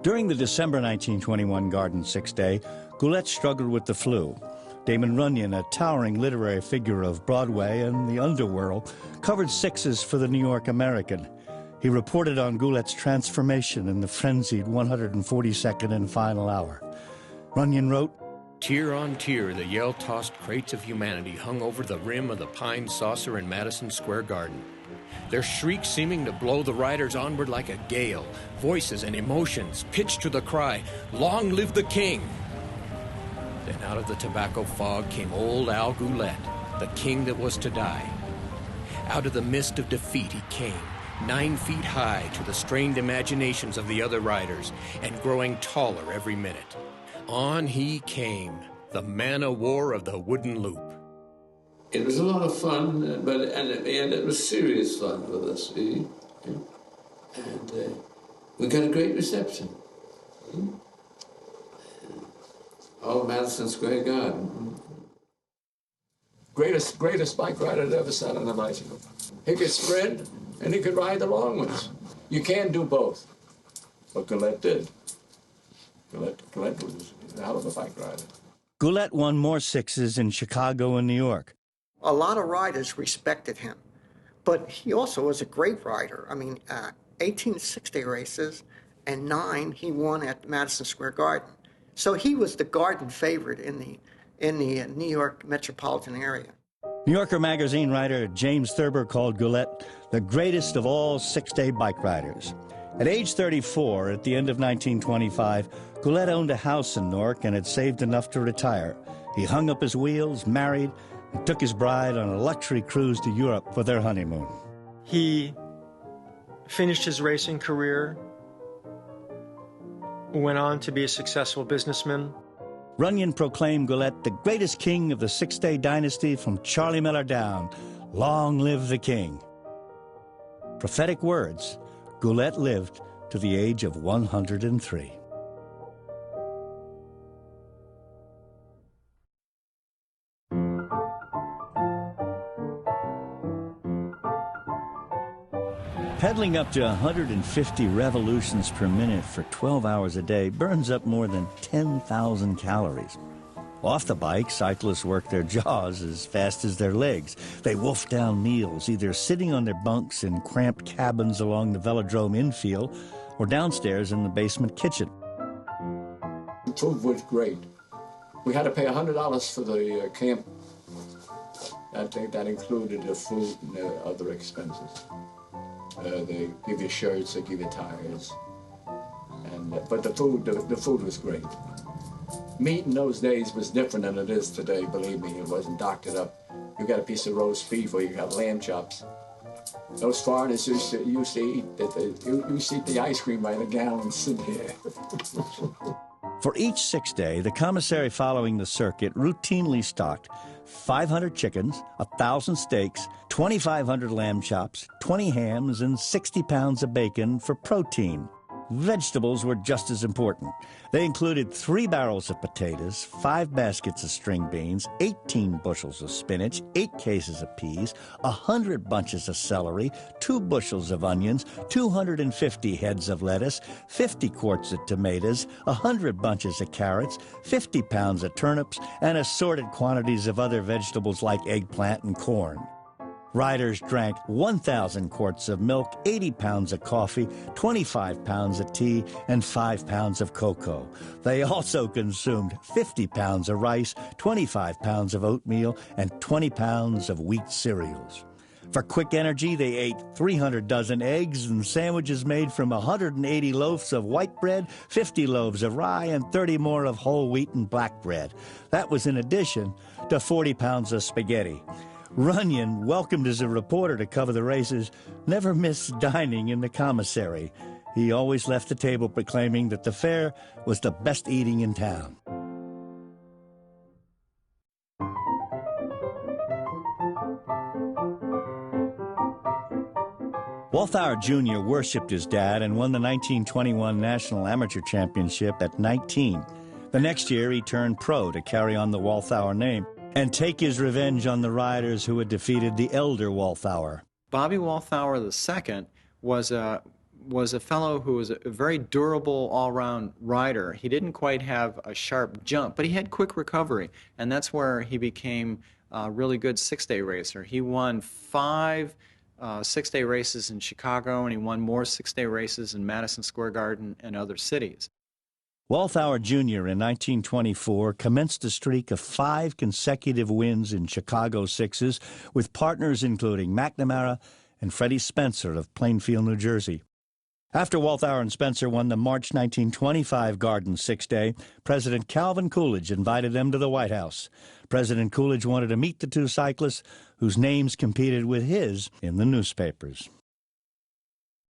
During the December 1921 Garden Six-Day, Goulette struggled with the flu. Damon Runyon, a towering literary figure of Broadway and the underworld, covered sixes for the New York American. He reported on Goulette's transformation in the frenzied 142nd and final hour. Runyon wrote, "Tier on tier, the yell-tossed crates of humanity hung over the rim of the Pine Saucer in Madison Square Garden. Their shrieks seeming to blow the riders onward like a gale. Voices and emotions pitched to the cry, 'Long live the King!' Then out of the tobacco fog came old Al Goulette, the king that was to die. Out of the mist of defeat he came, 9 feet high to the strained imaginations of the other riders, and growing taller every minute. On he came, the man-o'-war of the wooden loop." It was a lot of fun, and it was serious fun with us, and we got a great reception. Oh, Madison Square Garden. Greatest bike rider that ever sat on a bicycle. He could sprint, and he could ride the long ones. You can't do both, but Goulette did. Goulette was a hell of a bike rider. Goulette won more sixes in Chicago and New York. A lot of riders respected him, but he also was a great rider. I mean, 18 six-day races, and 9 he won at Madison Square Garden. So he was the Garden favorite in the New York metropolitan area. New Yorker magazine writer James Thurber called Goulette the greatest of all six-day bike riders. At age 34, at the end of 1925, Goulette owned a house in Newark and had saved enough to retire. He hung up his wheels, married, and took his bride on a luxury cruise to Europe for their honeymoon. He finished his racing career, went on to be a successful businessman. Runyon proclaimed Goulette the greatest king of the six-day dynasty from Charlie Miller down. Long live the king. Prophetic words, Goulette lived to the age of 103. Pedaling up to 150 revolutions per minute for 12 hours a day burns up more than 10,000 calories. Off the bike, cyclists work their jaws as fast as their legs. They wolf down meals, either sitting on their bunks in cramped cabins along the velodrome infield or downstairs in the basement kitchen. The food was great. We had to pay $100 for the camp. That included the food and the other expenses. They give you shirts, they give you tires, but the food was great. Meat in those days was different than it is today. Believe me, it wasn't doctored up. You got a piece of roast beef or you got lamb chops. Those foreigners used to eat the ice cream by the gallons in here. For each six-day, the commissary following the circuit routinely stocked 500 chickens, 1,000 steaks, 2,500 lamb chops, 20 hams, and 60 pounds of bacon for protein. Vegetables were just as important. They included 3 barrels of potatoes, 5 baskets of string beans, 18 bushels of spinach, 8 cases of peas, 100 bunches of celery, 2 bushels of onions, 250 heads of lettuce, 50 quarts of tomatoes, 100 bunches of carrots, 50 pounds of turnips, and assorted quantities of other vegetables like eggplant and corn. Riders drank 1,000 quarts of milk, 80 pounds of coffee, 25 pounds of tea, and 5 pounds of cocoa. They also consumed 50 pounds of rice, 25 pounds of oatmeal, and 20 pounds of wheat cereals. For quick energy, they ate 300 dozen eggs and sandwiches made from 180 loaves of white bread, 50 loaves of rye, and 30 more of whole wheat and black bread. That was in addition to 40 pounds of spaghetti. Runyon, welcomed as a reporter to cover the races, never missed dining in the commissary. He always left the table proclaiming that the fair was the best eating in town. Walthour Junior worshipped his dad and won the 1921 National Amateur Championship at 19. The next year, he turned pro to carry on the Walthour name and take his revenge on the riders who had defeated the elder Walthour. Bobby Walthour II was was a fellow who was a very durable all-round rider. He didn't quite have a sharp jump, but he had quick recovery, and that's where he became a really good six-day racer. He won 5 six-day races in Chicago, and he won more six-day races in Madison Square Garden and other cities. Walthour Junior in 1924 commenced a streak of 5 consecutive wins in Chicago sixes with partners including McNamara and Freddie Spencer of Plainfield, New Jersey. After Walthour and Spencer won the March 1925 Garden Six-Day, President Calvin Coolidge invited them to the White House. President Coolidge wanted to meet the two cyclists whose names competed with his in the newspapers.